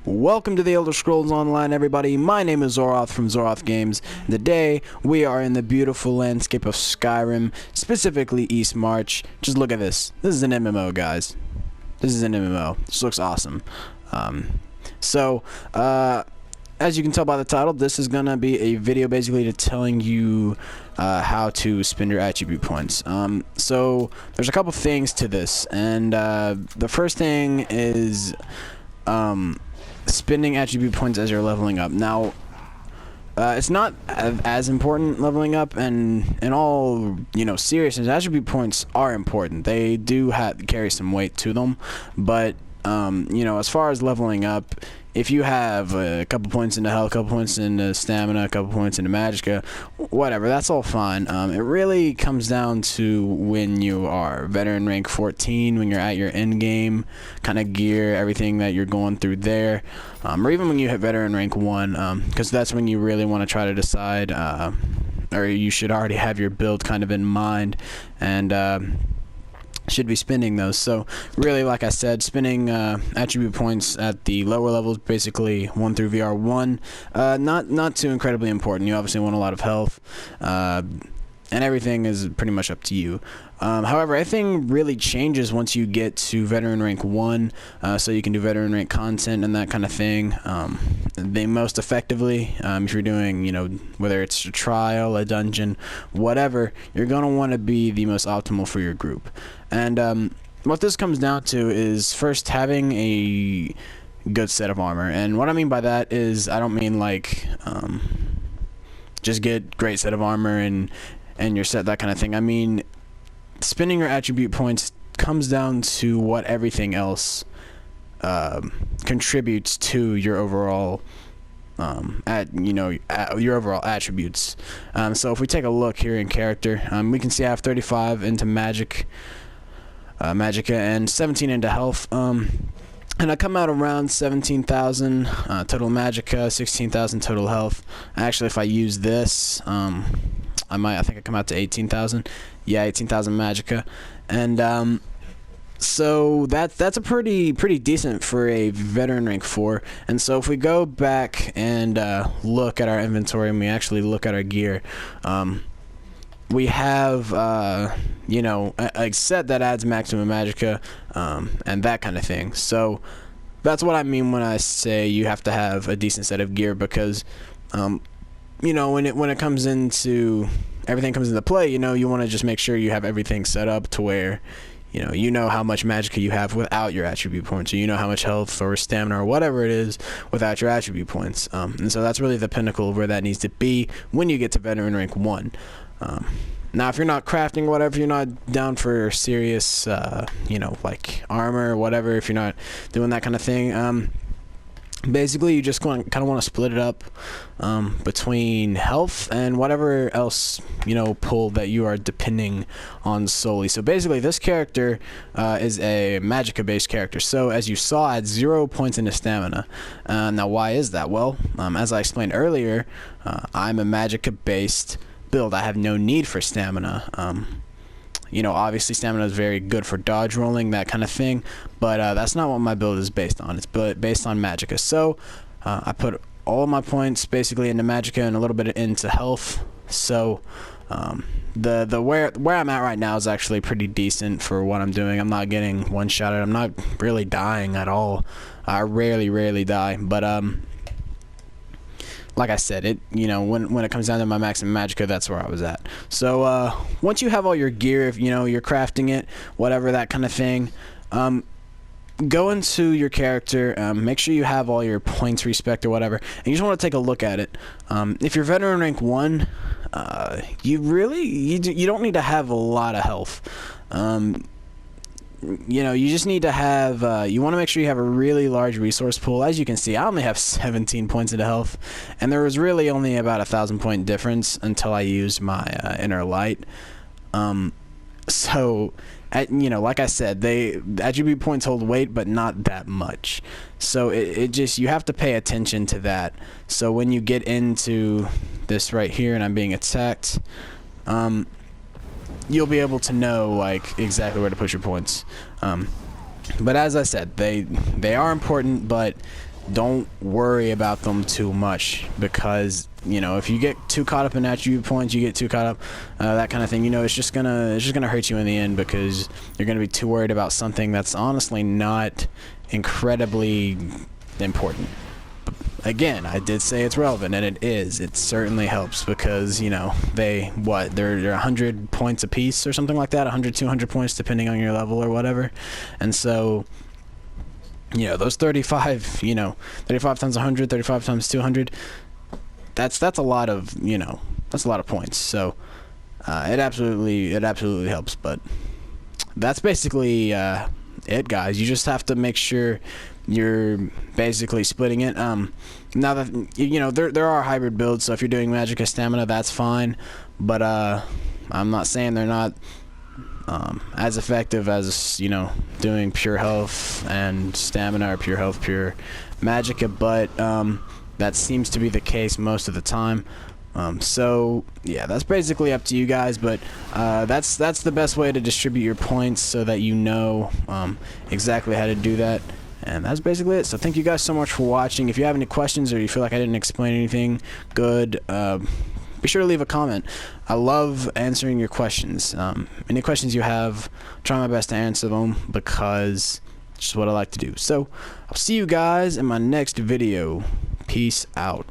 Welcome to the Elder Scrolls Online, everybody. My name is Zoroth from Zoroth Games. Today, we are in the beautiful landscape of Skyrim, specifically East March. Just look at this. This is an MMO, guys. This is an MMO. This looks awesome. As you can tell by the title, this is going to be a video basically to telling you how to spend your attribute points. So, there's a couple things to this, and the first thing is spending attribute points as you're leveling up. Now, it's not as important leveling up, and in all seriousness, attribute points are important. They do carry some weight to them, but as far as leveling up, if you have a couple points into health, a couple points into stamina, a couple points into magicka, whatever, that's all fine. It really comes down to when you are veteran rank 14, when you're at your end game kind of gear, everything that you're going through there, or even when you hit veteran rank 1, because that's when you really want to try to decide, or you should already have your build kind of in mind, and should be spending those. So really, like I said, spending attribute points at the lower levels, basically 1 through VR1, not too incredibly important. You obviously want a lot of health, and everything is pretty much up to you. However, everything really changes once you get to veteran rank 1, so you can do veteran rank content and that kind of thing. They most effectively, if you're doing, whether it's a trial, a dungeon, whatever, you're going to want to be the most optimal for your group. And what this comes down to is first having a good set of armor. And what I mean by that is, I don't mean like just get great set of armor and you're set, that kind of thing. I mean, spending your attribute points comes down to what everything else contributes to your overall your overall attributes. So if we take a look here in character, we can see I have 35 into magicka and 17 into health. And I come out around 17,000 total magicka, 16,000 total health. Actually, if I use this, I think I come out to 18,000. Yeah, 18,000 magicka, and so that's a pretty decent for a veteran rank 4. And so if we go back and look at our inventory and we actually look at our gear, we have a set that adds maximum magicka, and that kind of thing. So that's what I mean when I say you have to have a decent set of gear, because when it comes into everything comes into play, you want to just make sure you have everything set up to where you know how much magicka you have without your attribute points, or you know how much health or stamina or whatever it is without your attribute points. And so that's really the pinnacle of where that needs to be when you get to veteran rank 1. Now, if you're not crafting whatever, you're not down for serious, like armor or whatever, if you're not doing that kind of thing, basically you just kind of want to split it up between health and whatever else pull that you are depending on solely. So basically this character is a magicka based character. So as you saw, I had 0 points into stamina. Now why is that? Well, as I explained earlier, I'm a magicka based build. I have no need for stamina. Obviously stamina is very good for dodge rolling, that kind of thing, but that's not what my build is based on. It's based on magicka. So I put all of my points basically into magicka and a little bit into health. So where I'm at right now is actually pretty decent for what I'm doing. I'm not getting one-shotted. I'm not really dying at all. I rarely die, but like I said, when it comes down to my maximum magicka, that's where I was at. So once you have all your gear, if you're crafting it, whatever, that kind of thing, go into your character, make sure you have all your points respect or whatever, and you just want to take a look at it. If you're veteran rank 1, you don't need to have a lot of health. You just need to have, you want to make sure you have a really large resource pool. As you can see, I only have 17 points into health, and there was really only about 1,000 point difference until I used my inner light. So, like I said, attribute points hold weight, but not that much. So you have to pay attention to that. So when you get into this right here, and I'm being attacked, you'll be able to know like exactly where to put your points. But as I said, they are important, but don't worry about them too much, because you know, if you get too caught up in attribute points, you get too caught up that kind of thing, you know, it's just gonna hurt you in the end, because you're gonna be too worried about something that's honestly not incredibly important. But again, I did say it's relevant, and it is. It certainly helps, because you know, they're 100 points a piece or something like that, 100, 200 points depending on your level or whatever. And so, you know, those 35, you know, 35 times 100, 35 times 200, that's a lot of, you know, that's a lot of points. So it absolutely helps. But that's basically it, guys. You just have to make sure you're basically splitting it. Now that, you know, there are hybrid builds, so if you're doing Magicka Stamina, that's fine, but I'm not saying they're not as effective as, you know, doing pure health and stamina, or pure health, pure Magicka, but that seems to be the case most of the time. So yeah, that's basically up to you guys, but that's the best way to distribute your points, so that you know exactly how to do that. And that's basically it. So thank you guys so much for watching. If you have any questions, or you feel like I didn't explain anything good, be sure to leave a comment. I love answering your questions. Any questions you have, try my best to answer them, because it's just what I like to do. So I'll see you guys in my next video. Peace out.